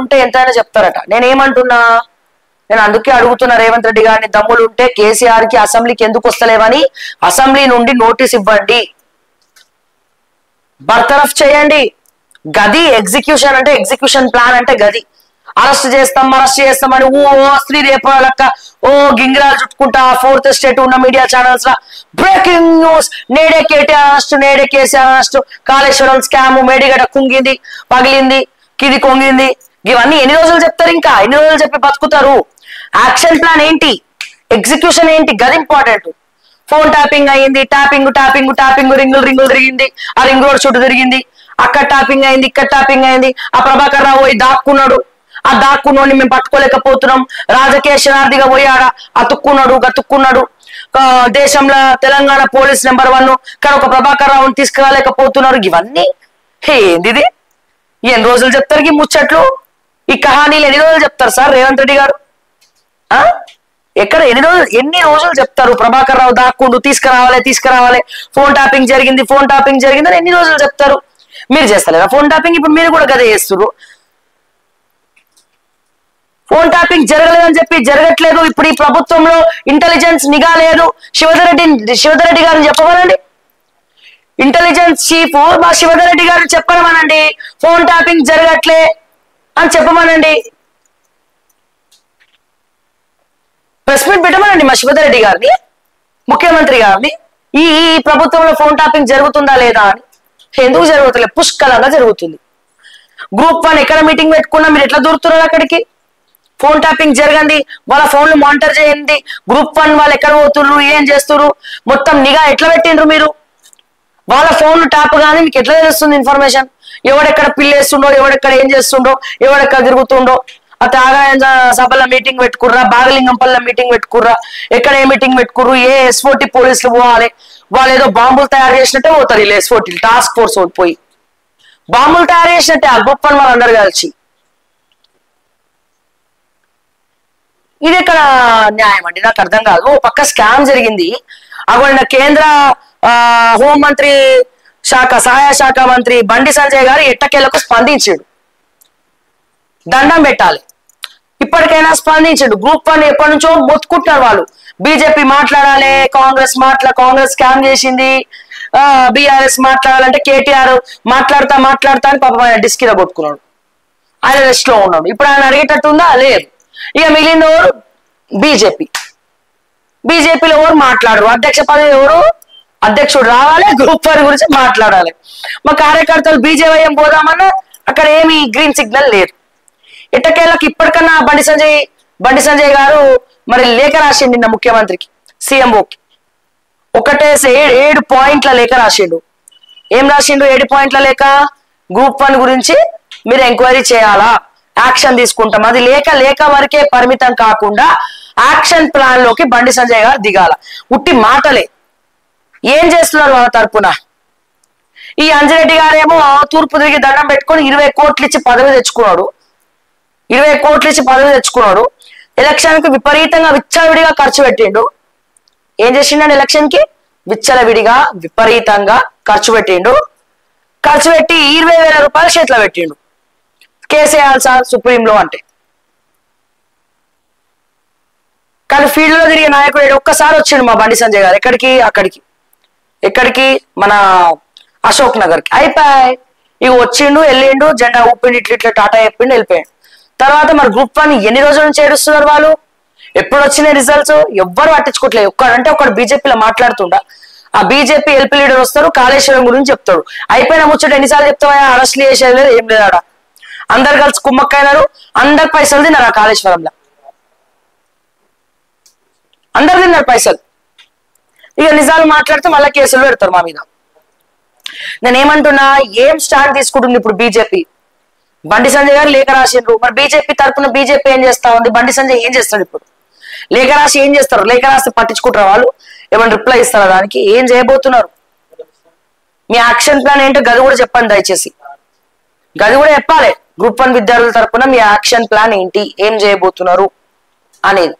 ఉంటే ఎంతైనా చెప్తారట. నేనేమంటున్నా, నేను అందుకే అడుగుతున్నా రేవంత్ రెడ్డి గారిని, దమ్ములు ఉంటే కేసీఆర్ కి అసెంబ్లీకి ఎందుకు వస్తలేవని అసెంబ్లీ నుండి నోటీస్ ఇవ్వండి, బర్తరఫ్ చేయండి. గది ఎగ్జిక్యూషన్ అంటే, ఎగ్జిక్యూషన్ ప్లాన్ అంటే గది. అరెస్ట్ చేస్తామని స్త్రీ రేపాలక్క గింగిరాలు చుట్టుకుంటా 4th స్టేట్ ఉన్న మీడియా ఛానల్స్ లా బ్రేకింగ్ న్యూస్, నేడే కేటీఆర్ అరెస్ట్, నేడే కేసీఆర్ అరెస్ట్, కాళేశ్వరం స్కామ్, మేడిగడ్డ కుంగింది, పగిలింది, కిది కొంగింది. ఇవన్నీ ఎన్ని రోజులు చెప్తారు? ఇంకా ఎన్ని రోజులు చెప్పి బతుకుతారు? యాక్షన్ ప్లాన్ ఏంటి, ఎగ్జిక్యూషన్ ఏంటి, గది ఇంపార్టెంట్. ఫోన్ ట్యాపింగ్ అయింది, ట్యాపింగ్ రింగులు తిరిగింది, ఆ రింగ్ రోడ్ చుట్టూ తిరిగింది, అక్కడ ట్యాపింగ్ అయింది, ఇక్కడ ట్యాపింగ్ అయింది. ఆ ప్రభాకర్ రావు పోయి దాక్కున్నాడు, ఆ దాక్కున్నోడిని మేము పట్టుకోలేకపోతున్నాం. రాజకీయ శనార్థిగా పోయి ఆడ గతుక్కున్నాడు. దేశంలో తెలంగాణ పోలీస్ నెంబర్ 1, కానీ ఒక ప్రభాకర్ రావుని తీసుకురాలేకపోతున్నారు. ఇవన్నీ ఏంది? ఎన్ని రోజులు చెప్తారు ఈ ముచ్చట్లు, ఈ కహానీలు ఎన్ని రోజులు చెప్తారు సార్ రేవంత్ రెడ్డి గారు? ఎక్కడ ఎన్ని రోజులు చెప్తారు? ప్రభాకర్ రావు దాక్కుండు, తీసుకురావాలి, ఫోన్ ట్యాపింగ్ జరిగింది అని ఎన్ని రోజులు చెప్తారు? మీరు చేస్తలేరా ఫోన్ ట్యాపింగ్? ఇప్పుడు మీరు కూడా గదే చేస్తున్నారు. ఫోన్ ట్యాపింగ్ జరగలేదని చెప్పి జరగట్లేదు. ఇప్పుడు ఈ ప్రభుత్వంలో ఇంటెలిజెన్స్ నిఘా లేదు. శివధర్ రెడ్డి గారిని చెప్పమనండి, ఇంటెలిజెన్స్ చీఫ్ మా శివధర్ రెడ్డి గారిని చెప్పమనండి, ఫోన్ ట్యాపింగ్ జరగట్లే అని చెప్పమనండి. ప్రెస్ మీట్ పెట్టమనండి మా శివధర్ రెడ్డి గారిని, ముఖ్యమంత్రి గారిని, ఈ ప్రభుత్వంలో ఫోన్ ట్యాపింగ్ జరుగుతుందా లేదా అని. ఎందుకు జరుగుతలేదు? పుష్కలంగా జరుగుతుంది. గ్రూప్ 1 ఎక్కడ మీటింగ్ పెట్టుకున్నా మీరు ఎట్లా దూరుతున్నారు అక్కడికి? ఫోన్ ట్యాపింగ్ జరగండి, వాళ్ళ ఫోన్లు మానిటర్ చేయండి. గ్రూప్ 1 వాళ్ళు ఎక్కడ పోతున్నారు, ఏం చేస్తున్నారు, మొత్తం నిఘా ఎట్లా పెట్టిండ్రు మీరు? వాళ్ళ ఫోన్లు ట్యాప్ కానీ మీకు ఎట్లా తెలుస్తుంది ఇన్ఫర్మేషన్? ఎవడెక్కడ పిల్లేస్తుండో, ఎవడెక్కడ ఏం చేస్తుండో, ఎవడెక్కడ తిరుగుతుండో. ఆ త్యాగారాయణ సభలో మీటింగ్ పెట్టుకుర్రా, బాగలింగంపల్లిలో మీటింగ్ పెట్టుకుర్రా, ఎక్కడ ఏ మీటింగ్ పెట్టుకుర్రు, ఏ SOT పోలీసులు పోవాలి, వాళ్ళు ఏదో బాంబులు తయారు చేసినట్టే పోతారు. వీళ్ళు SOT టాస్క్ ఫోర్స్ పోయి బాంబులు తయారు చేసినట్టే ఆ గ్రూప్ 1 వాళ్ళు అందరు కలిసి. ఇది ఎక్కడ న్యాయం అండి? నాకు అర్థం కాదు. ఓ పక్క స్కామ్ జరిగింది, అక్కడ కేంద్ర హోంమంత్రి సహాయ శాఖ మంత్రి బండి సంజయ్ గారు ఎట్టకేలకు స్పందించాడు. దండం పెట్టాలి, ఇప్పటికైనా స్పందించాడు. గ్రూప్ 1 ఎప్పటి నుంచో మొత్తుకుంటున్నారు వాళ్ళు. బీజేపీ మాట్లాడాలి, కాంగ్రెస్ స్కామ్ చేసింది, బీఆర్ఎస్ మాట్లాడాలంటే కేటీఆర్ మాట్లాడతా అని పాపం ఆయన డిస్కిలో కొట్టుకున్నాడు, ఆయన రెస్ట్ లో ఉన్నాడు. ఇప్పుడు ఆయన అడిగేటట్టుందా? లేదు. ఇక మిగిలిన ఎవరు? బీజేపీలో ఎవరు మాట్లాడరు. అధ్యక్ష పదవి ఎవరు? అధ్యక్షుడు రావాలి, గ్రూప్ 1 గురించి మాట్లాడాలి. మా కార్యకర్తలు బీజేవైఎం పోదామన్నా అక్కడ ఏమి గ్రీన్ సిగ్నల్ లేదు. ఎట్టకేళ్ళకి ఇప్పటికన్నా బండి సంజయ్ గారు మరి లేఖ రాసిండు నిన్న ముఖ్యమంత్రికి, సీఎంఓకి. 7 పాయింట్ల లేఖ రాసిండు. ఏం రాసిండు? 7 పాయింట్ల లేఖ. గ్రూప్ 1 గురించి మీరు ఎంక్వైరీ చేయాలా, యాక్షన్ తీసుకుంటాం. అది లేఖ వరకే పరిమితం కాకుండా యాక్షన్ ప్లాన్ లోకి బండి సంజయ్ గారు దిగాల. ఉట్టి మాటలే. ఏం చేస్తున్నారు వాళ్ళ తరపున? ఈ అంజిరెడ్డి గారేమో తూర్పు తిరిగి దండం పెట్టుకొని 20 కోట్లు ఇచ్చి పదవి తెచ్చుకున్నాడు. ఎలక్షన్ కి విపరీతంగా విచ్చలవిడిగా ఖర్చు పెట్టిండు. ఏం చేసిండు? ఎలక్షన్ కి విచ్చలవిడిగా విపరీతంగా ఖర్చు పెట్టి 20,000 రూపాయలు చేతిలో పెట్టిండు. కేసేయాలి సార్ సుప్రీంలో అంటే. కానీ ఫీల్డ్ లో తిరిగే నాయకుడు ఒక్కసారి వచ్చిండు మా బండి సంజయ్ గారు. ఎక్కడికి? మన అశోక్ నగర్ కి. అయిపోయి ఇక వచ్చిండు, వెళ్ళిండు, జెండా ఊపిండు, ఇట్లా టాటా చెప్పిండు, వెళ్ళిపోయాడు. తర్వాత మరి గ్రూప్ 1 ఎన్ని రోజుల నుంచి ఏడుస్తున్నారు వాళ్ళు? ఎప్పుడు వచ్చినాయి రిజల్ట్స్? ఎవ్వరు పట్టించుకోవట్లేదు. ఒకడు బీజేపీలో మాట్లాడుతుండా, ఆ బీజేపీ ఎల్పీ లీడర్ వస్తారు, కాళేశ్వరం గురించి చెప్తాడు. అయిపోయిన ముచ్చట ఎన్నిసార్లు చెప్తావా? అరెస్ట్లు చేసేది లేదు, ఏం లేదు. ఆడ అందరు కలిసి కుమ్మక్కైనారు, అందరు పైసలు తిన్నారు ఆ కాళేశ్వరంలో, అందరు తిన్నారు పైసలు. ఇక నిజాలు మాట్లాడితే మళ్ళీ కేసులు పెడతారు మా మీద. నేనేమంటున్నా, ఏం స్టాండ్ తీసుకుంటుంది ఇప్పుడు బీజేపీ? బండి సంజయ్ గారు లేఖ రాసిండ్రు, మరి బీజేపీ తరఫున బీజేపీ ఏం చేస్తా ఉంది? బండి సంజయ్ ఏం చేస్తాడు ఇప్పుడు? లేఖ రాసి ఏం చేస్తారు? లేఖ రాసి పట్టించుకుంటారు వాళ్ళు? ఏమైనా రిప్లై ఇస్తారా దానికి? ఏం చేయబోతున్నారు? మీ యాక్షన్ ప్లాన్ ఏంటో గది కూడా చెప్పండి దయచేసి. గది కూడా చెప్పాలి. గ్రూప్ 1 విద్యార్థుల తరఫున మీ యాక్షన్ ప్లాన్ ఏంటి, ఏం చేయబోతున్నారు అనేది.